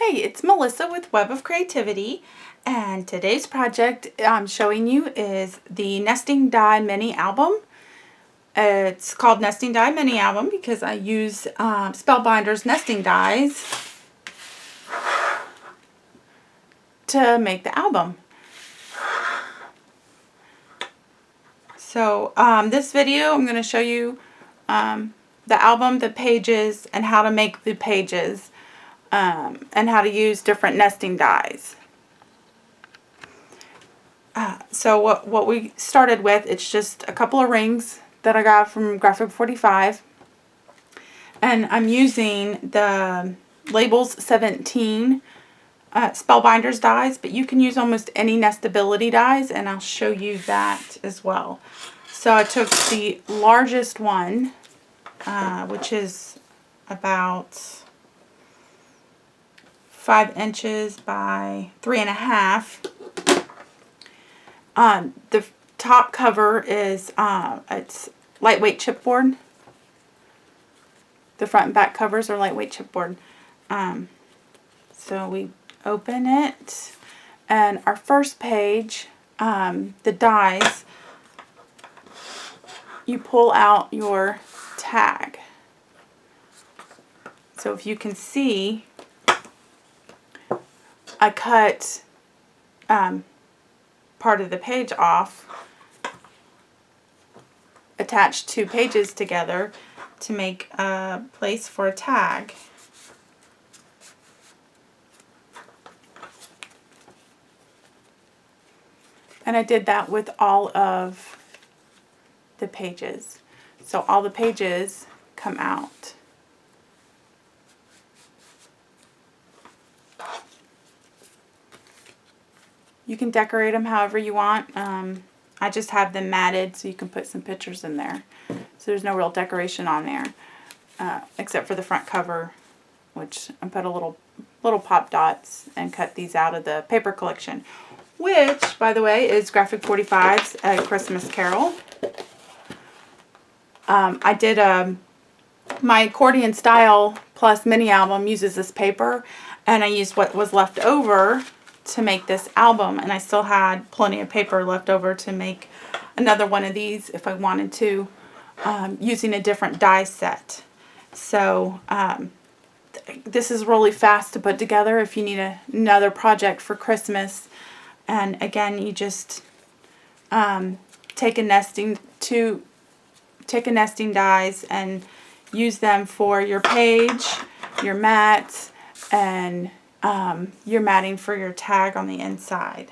Hey, it's Melissa with Web of Creativity, and today's project I'm showing you is the Nesting Die Mini Album. It's called Nesting Die Mini Album because I use Spellbinder's nesting dies to make the album. So this video I'm going to show you the album, the pages, and how to make the pages. And how to use different nesting dies. So what we started with, it's just a couple of rings that I got from Graphic 45. And I'm using the Labels 17 Spellbinders dies, but you can use almost any nestability dies, and I'll show you that as well. So I took the largest one, which is about 5 inches by 3.5. The top cover is it's lightweight chipboard. The front and back covers are lightweight chipboard. So we open it, and our first page, the dies, you pull out your tag. So if you can see, I cut part of the page off, attached two pages together to make a place for a tag. And I did that with all of the pages. So all the pages come out. You can decorate them however you want. I just have them matted so you can put some pictures in there. So there's no real decoration on there, except for the front cover, which I put a little pop dots and cut these out of the paper collection, which, by the way, is Graphic 45's A Christmas Carol. I did my accordion style plus mini album uses this paper, and I used what was left over to make this album, and I still had plenty of paper left over to make another one of these if I wanted to, using a different die set. So this is really fast to put together if you need another project for Christmas. And again, you just take a nesting dies and use them for your page, your mats, and your matting for your tag on the inside.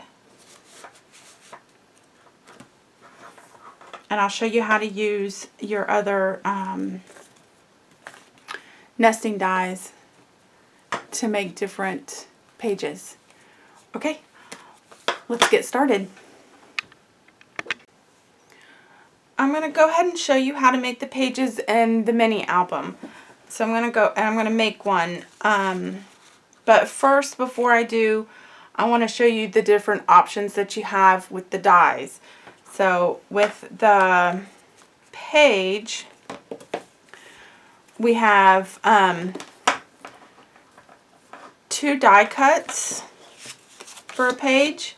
And I'll show you how to use your other nesting dies to make different pages. Okay, let's get started. I'm going to go ahead and show you how to make the pages in the mini album. So I'm going to go and I'm going to make one. But first, before I do, I want to show you the different options that you have with the dies. So with the page, we have 2 die cuts for a page,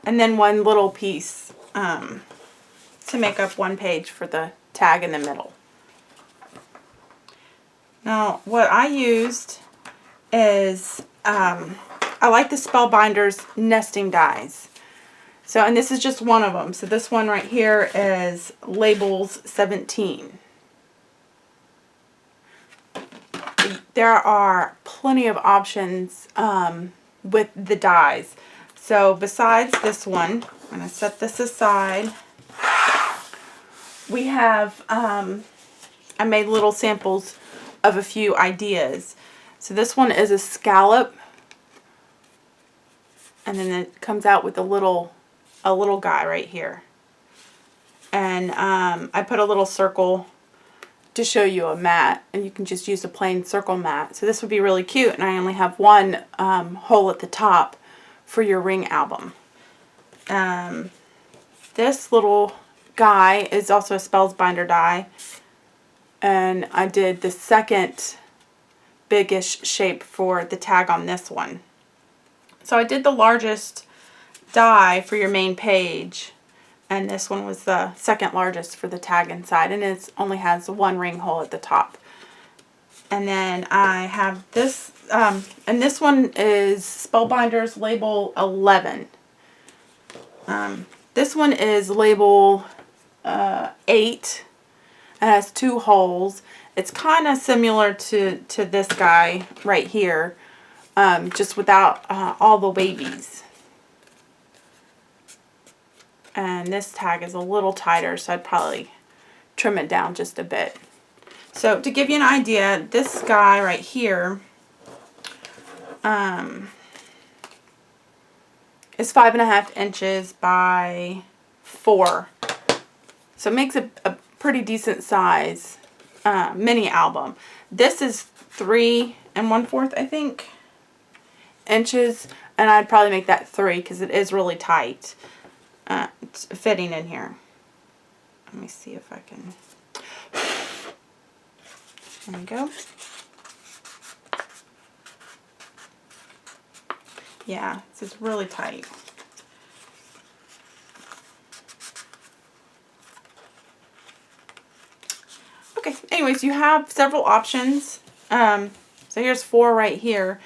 and then one little piece to make up one page for the tag in the middle. Now, what I used is, I like the Spellbinder's nesting dies. So, and this is just one of them. So this one right here is Labels 17. There are plenty of options with the dies. So besides this one, I'm going to set this aside. We have, I made little samples of a few ideas. So this one is a scallop, and then it comes out with a little guy right here. And I put a little circle to show you a mat, and you can just use a plain circle mat. So this would be really cute, and I only have one hole at the top for your ring album. This little guy is also a Spellbinder die, and I did the second biggish shape for the tag on this one. So I did the largest die for your main page, and this one was the second largest for the tag inside, and it only has one ring hole at the top. And then I have this, and this one is Spellbinders label 11. This one is label 8. It has 2 holes. It's kind of similar to this guy right here, just without all the babies. And this tag is a little tighter, so I'd probably trim it down just a bit. So to give you an idea, this guy right here is 5.5 inches by 4. So it makes a pretty decent size mini album. This is 3 1/4, I think, inches, and I'd probably make that 3 because it is really tight. It's fitting in here. Let me see if I can. There we go. Yeah, this is really tight. Okay, anyways, you have several options. So here's 4 right here.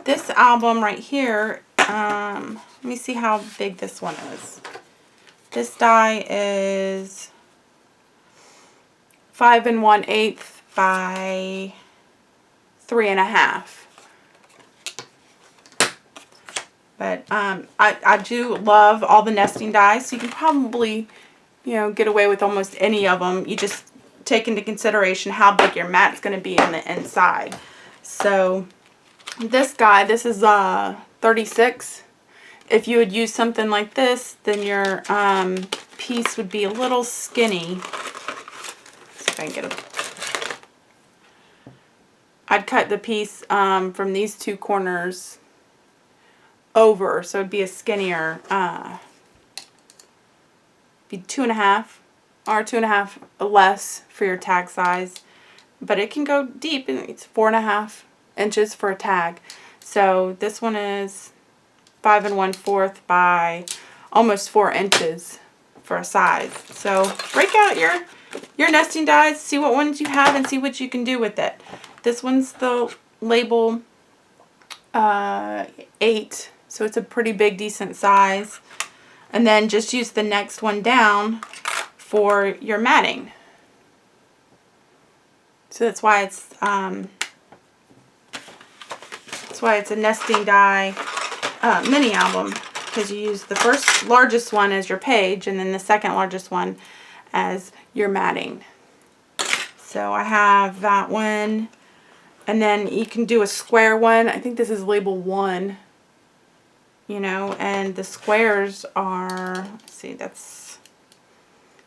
This album right here, let me see how big this one is. This die is 5 1/8 by 3 1/2. But I do love all the nesting dies, so you can probably, get away with almost any of them. You just take into consideration how big your mat's going to be on the inside. So this guy, this is 36. If you would use something like this, then your piece would be a little skinny. Let's see if I can get it. I'd cut the piece from these 2 corners over, so it'd be a skinnier, be 2 1/2 or 2 1/2 less for your tag size, but it can go deep, and it's 4 1/2 inches for a tag. So this one is 5 1/4 by almost 4 inches for a size. So break out your nesting dies, see what ones you have, and see what you can do with it. This one's the label 8, so it's a pretty big, decent size. And then just use the next one down for your matting. So that's why it's a nesting die mini album, because you use the first largest one as your page, and then the second largest one as your matting. So I have that one. And then you can do a square one. I think this is label 1, and the squares are, let's see, that's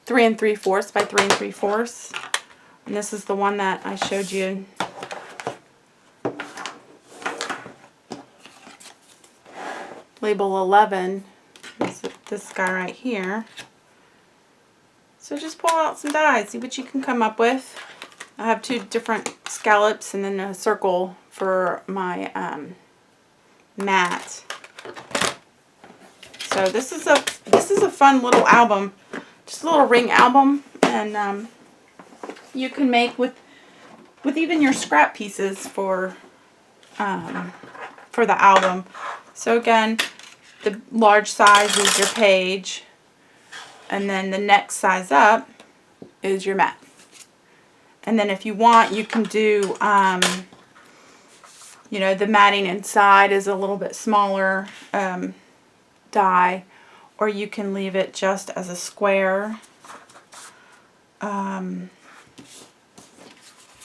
3 3/4 by 3 3/4. And this is the one that I showed you. Label 11 is this guy right here. So just pull out some dies, see what you can come up with. I have 2 different scallops and then a circle for my mat. So this is a fun little album, just a little ring album, and you can make with even your scrap pieces for the album. So again, the large size is your page, and then the next size up is your mat. And then if you want, you can do, the matting inside is a little bit smaller die, or you can leave it just as a square,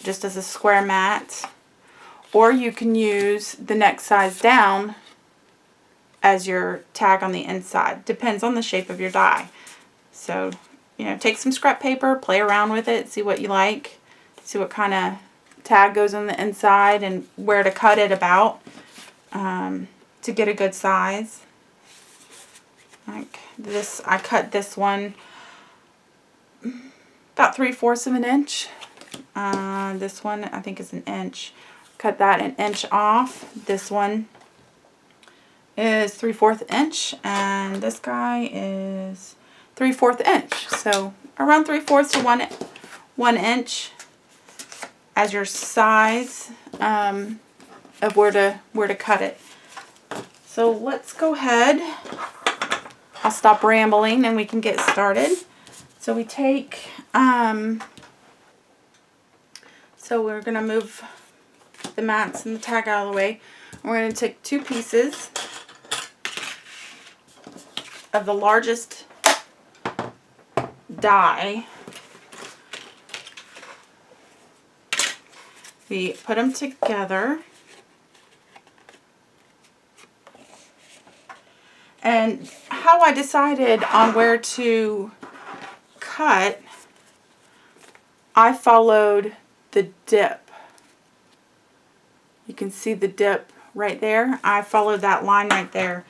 just as a square mat, or you can use the next size down as your tag on the inside. Depends on the shape of your die. So, take some scrap paper, play around with it, see what you like. See what kind of tag goes on the inside and where to cut it about to get a good size. Like this, I cut this one about 3/4 of an inch. This one I think is an inch. cut that an inch off. This one is 3/4 inch, and this guy is 3/4 inch. So around 3/4 to 1 inch as your size of where to cut it. So let's go ahead. I'll stop rambling and we can get started. So we take, so we're going to move the mats and the tag out of the way. We're going to take 2 pieces of the largest die. We put them together. And how I decided on where to cut, I followed the dip. You can see the dip right there. I followed that line right there.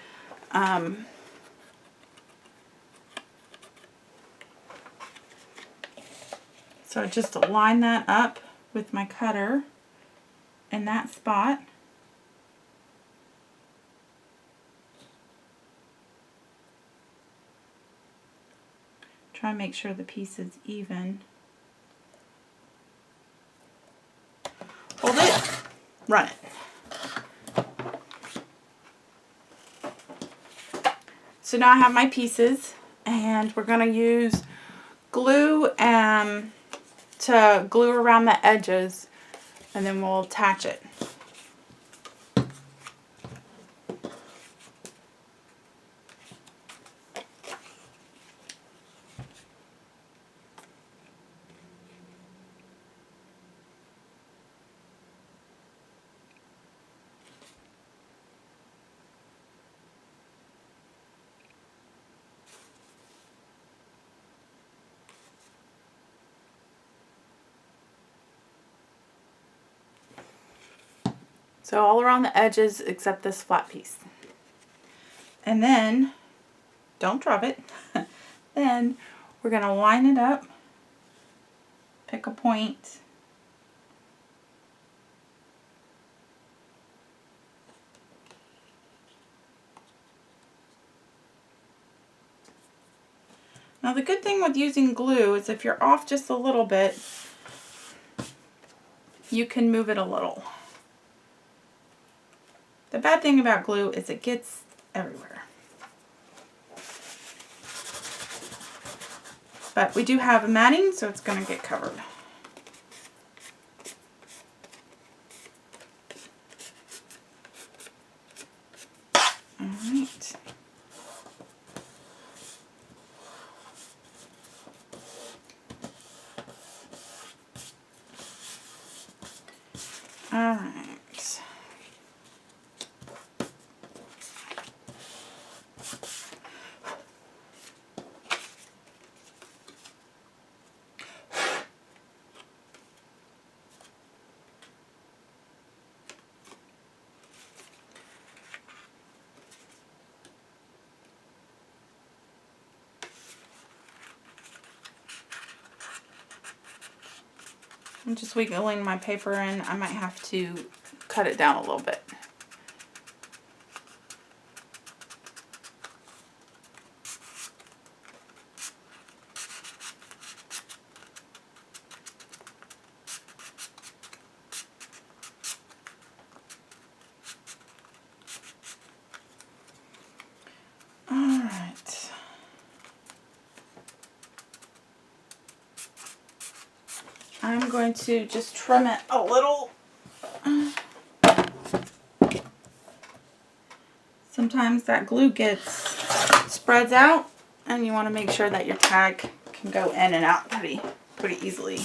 So just line that up with my cutter in that spot. Try and make sure the piece is even. Hold it, run it. So now I have my pieces, and we're going to use glue to glue around the edges, and then we'll attach it. So all around the edges except this flat piece. And then, don't drop it, then we're going to line it up, pick a point, now the good thing with using glue is if you're off just a little bit, you can move it a little. The bad thing about glue is it gets everywhere. But we do have a matting, so it's going to get covered. Alright. Alright. I'm just wiggling my paper in. I might have to cut it down a little bit. Alright. I'm going to just trim it a little. Sometimes that glue spreads out, and you want to make sure that your tag can go in and out pretty easily,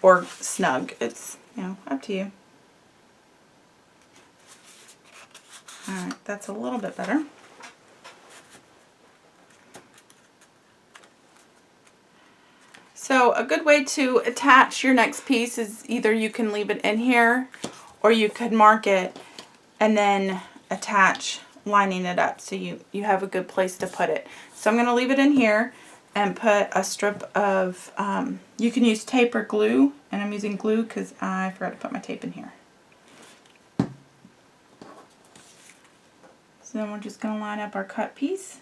or snug. It's, up to you. Alright, that's a little bit better. So a good way to attach your next piece is either you can leave it in here, or you could mark it and then attach, lining it up so you have a good place to put it. So I'm going to leave it in here, and put a strip of, you can use tape or glue, and I'm using glue because I forgot to put my tape in here. So then we're just going to line up our cut piece.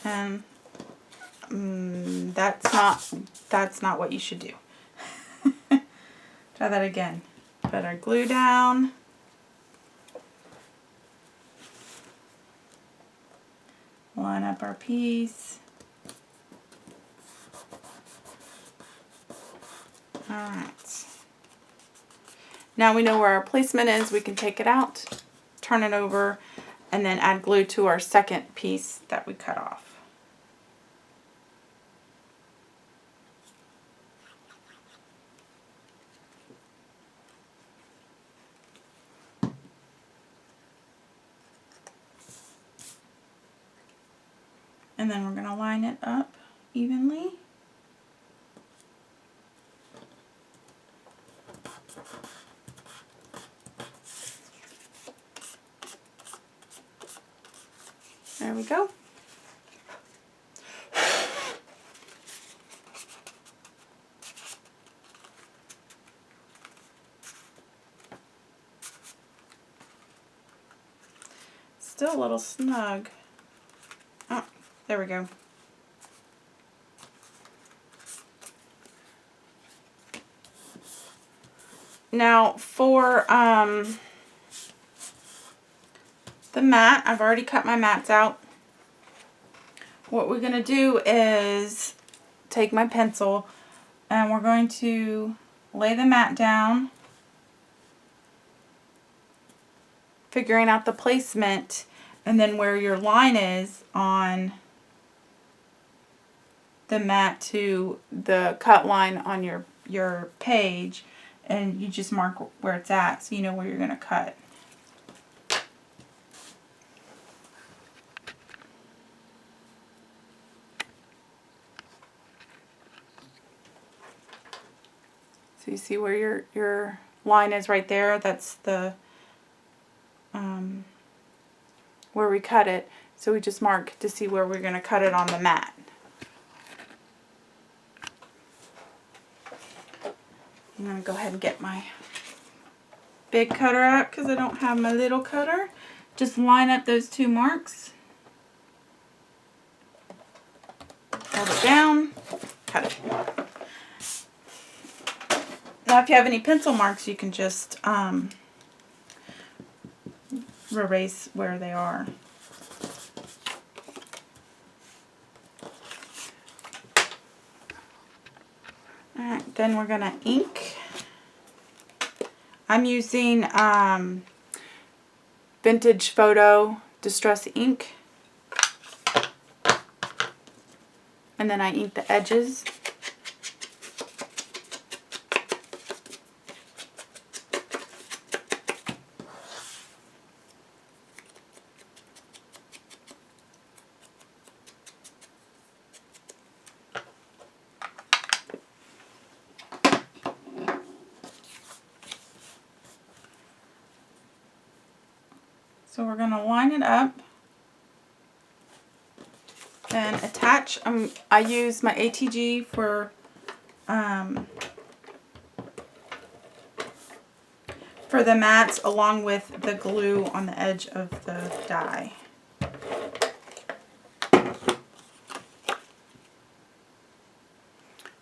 And that's not what you should do. Try that again. Put our glue down. Line up our piece. Alright. Now we know where our placement is. We can take it out, turn it over, and then add glue to our second piece that we cut off. And then we're going to line it up evenly. There we go. Still a little snug. Oh, there we go. Now for the mat, I've already cut my mats out. What we're going to do is take my pencil and we're going to lay the mat down, figuring out the placement and then where your line is on the mat to the cut line on your page, and you just mark where it's at so you know where you're going to cut. So you see where your line is right there? That's the where we cut it. So we just mark to see where we're going to cut it on the mat. I'm going to go ahead and get my big cutter out because I don't have my little cutter. Just line up those two marks. Hold it down. Cut it. Now if you have any pencil marks, you can just erase where they are. Alright, then we're going to ink. I'm using Vintage Photo Distress ink. And then I ink the edges. So we're going to line it up and attach. I use my ATG for the mats along with the glue on the edge of the die.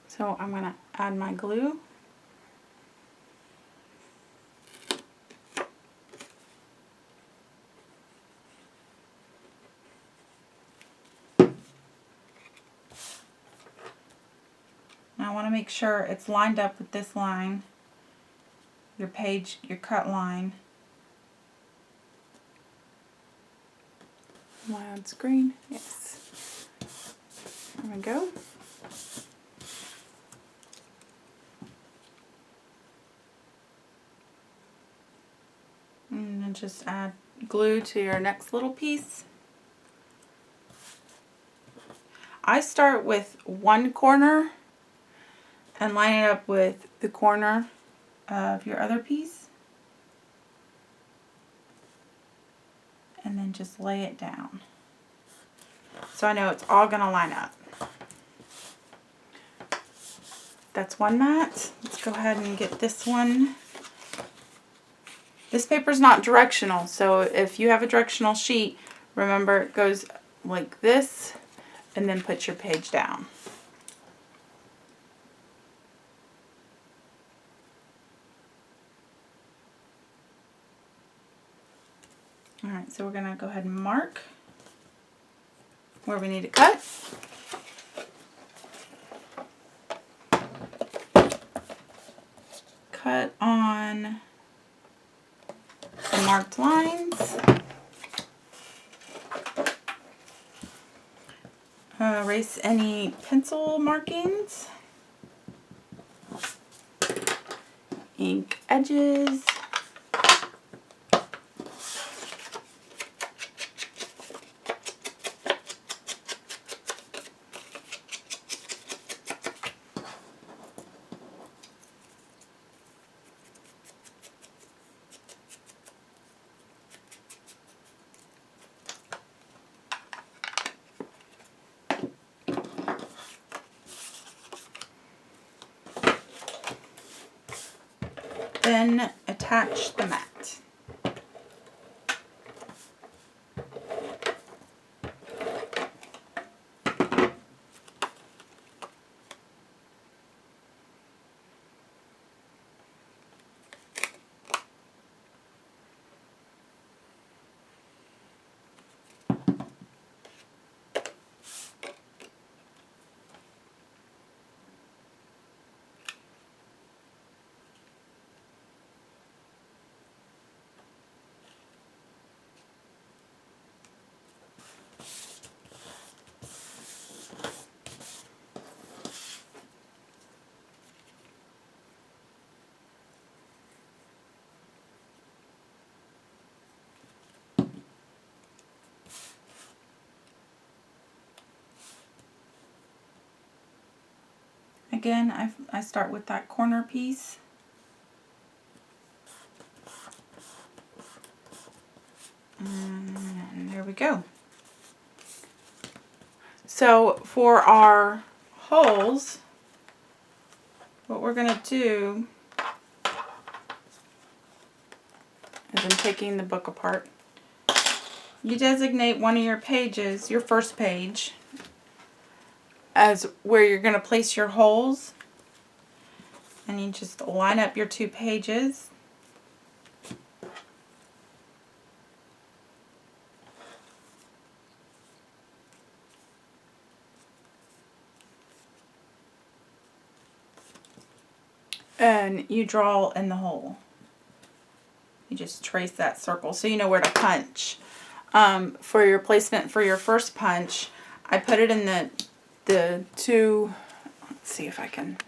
So I'm going to add my glue. Now I want to make sure it's lined up with this line, your page, your cut line. Am I on screen? Yes. There we go. And then just add glue to your next little piece. I start with one corner and line it up with the corner of your other piece. And then just lay it down. so I know it's all going to line up. That's one mat. Let's go ahead and get this one. This paper's not directional, so if you have a directional sheet, remember it goes like this, and then put your page down. Alright, so we're going to go ahead and mark where we need to cut. Cut on the marked lines. Erase any pencil markings. Ink edges. Then attach the mat. Again, I start with that corner piece. And there we go. So for our holes, what we're going to do is I'm taking the book apart. You designate one of your pages, your first page, as where you're going to place your holes, and you just line up your two pages. And you draw in the hole. You just trace that circle so you know where to punch. For your placement for your first punch, I put it in the two, let's see if I can,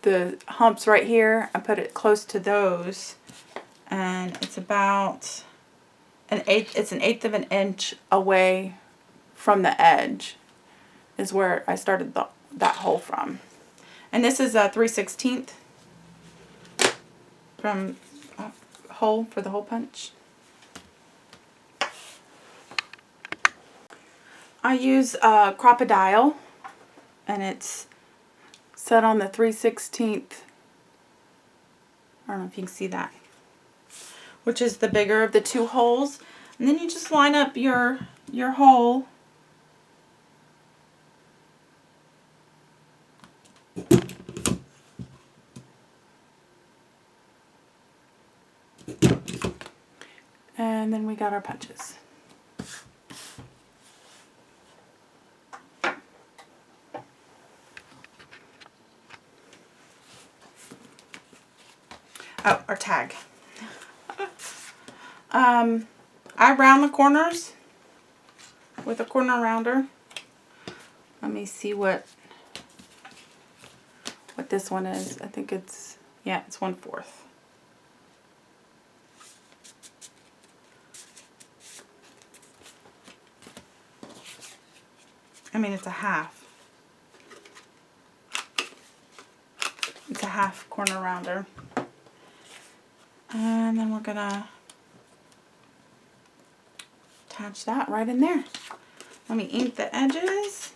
the humps right here, I put it close to those, and it's about it's an eighth of an inch away from the edge is where I started that hole from. And this is a 3/16 from hole for the hole punch. I use Crop-A-Dile, and it's set on the 3/16. I don't know if you can see that, which is the bigger of the two holes. And then you just line up your hole. And then we got our punches. Oh, our tag. I round the corners with a corner rounder. Let me see what this one is. I think it's, yeah, it's 1/4. I mean, it's a half. It's a half corner rounder. And then we're gonna attach that right in there. Let me ink the edges.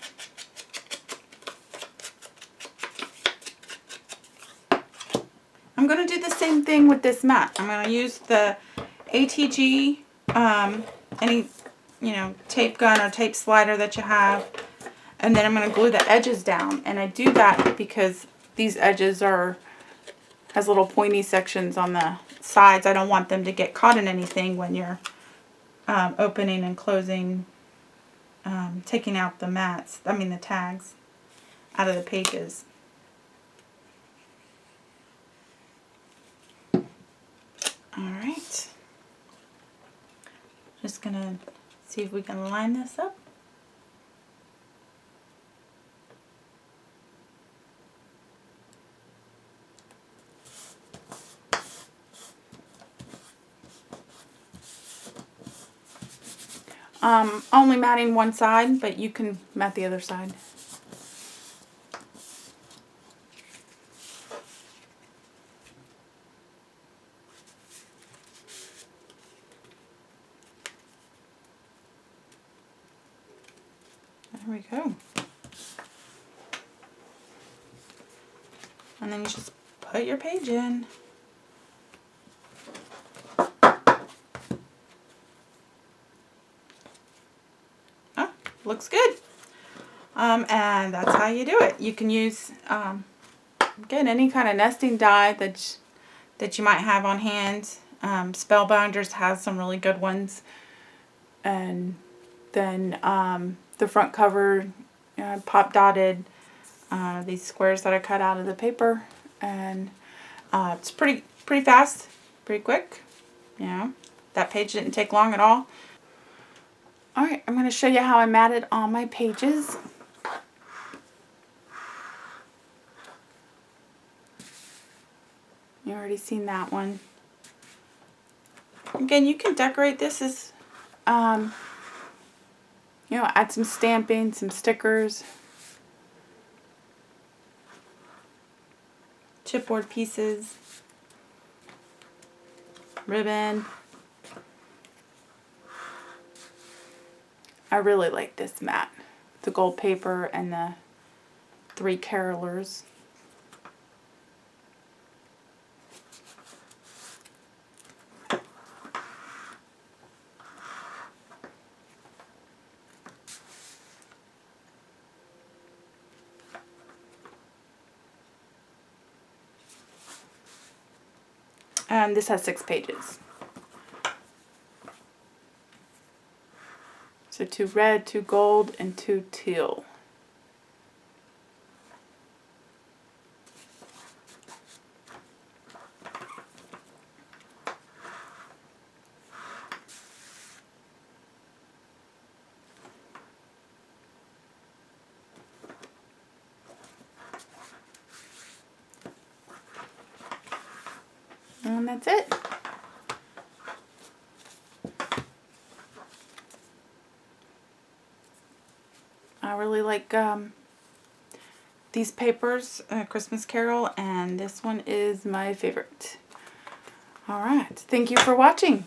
I'm going to do the same thing with this mat. I'm going to use the ATG, any, tape gun or tape slider that you have. And then I'm going to glue the edges down. And I do that because these edges has little pointy sections on the sides. I don't want them to get caught in anything when you're opening and closing, taking out the the tags out of the pages. Alright. Just going to see if we can line this up. Only matting one side, but you can mat the other side. There we go. And then you just put your page in. Looks good. And that's how you do it. You can use, again, any kind of nesting die that you might have on hand. Spellbinders has some really good ones. And then the front cover, pop dotted these squares that I cut out of the paper. And it's pretty fast, pretty quick. That page didn't take long at all. Alright, I'm going to show you how I matted all my pages. You already seen that one. Again, you can decorate this as, add some stamping, some stickers, chipboard pieces, ribbon. I really like this mat. The gold paper and the 3 carolers. And this has 6 pages. So 2 red, 2 gold, and 2 teal. And that's it. I really like these papers, Christmas Carol, and this one is my favorite. Alright, thank you for watching.